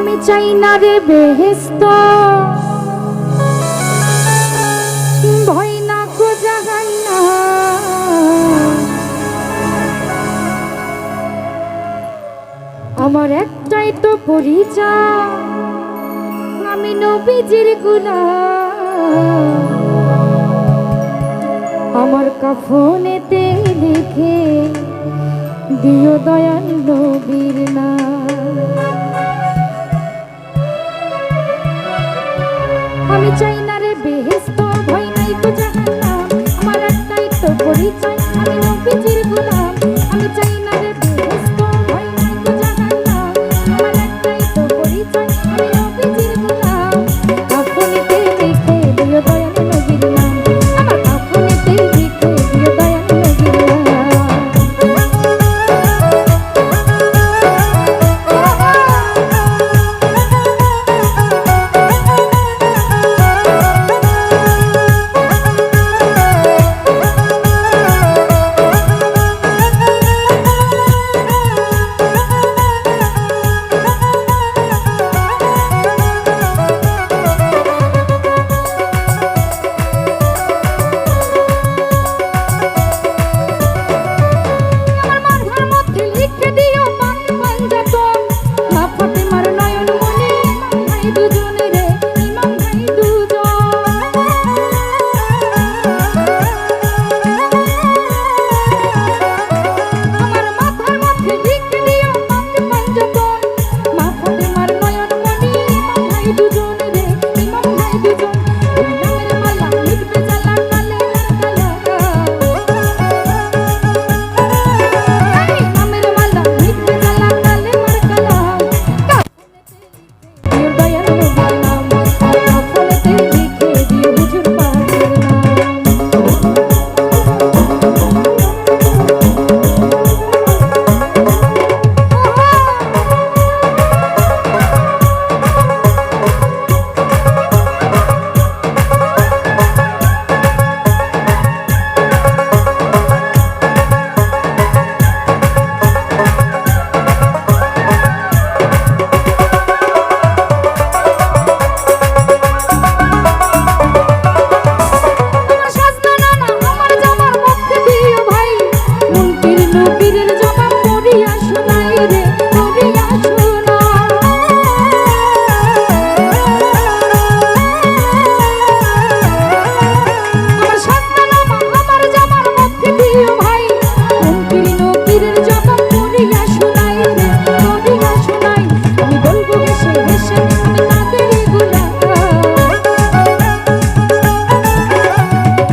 আমি চাই না রে বেহেস্ত ভয় না কো জাহান্নাম আমার একটাই তো পরিচয় আমি নবীজির গোলাম আমার কাফনেতে লিখে দিও দয়াল নবীর নাম আমি চাই না রে বেহেস্ত ভয় নাই তো জাহান্নাম আমার একটাই তো পরিচয় আমি নবীজির গোলাম আমি চাই না রে বেহেস্ত ভয় নাই তো জাহান্নাম আমার একটাই তো পরিচয় আমি নবীজির গোলাম কাফনেতে লিখে দিও দয়াল নবীর নাম আমার কাফনেতে লিখে দিও দয়াল নবীর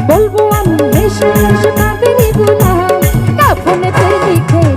বলবো আমি হেসে হেসে তাদেরই গোলাম কাফনেতে লিখে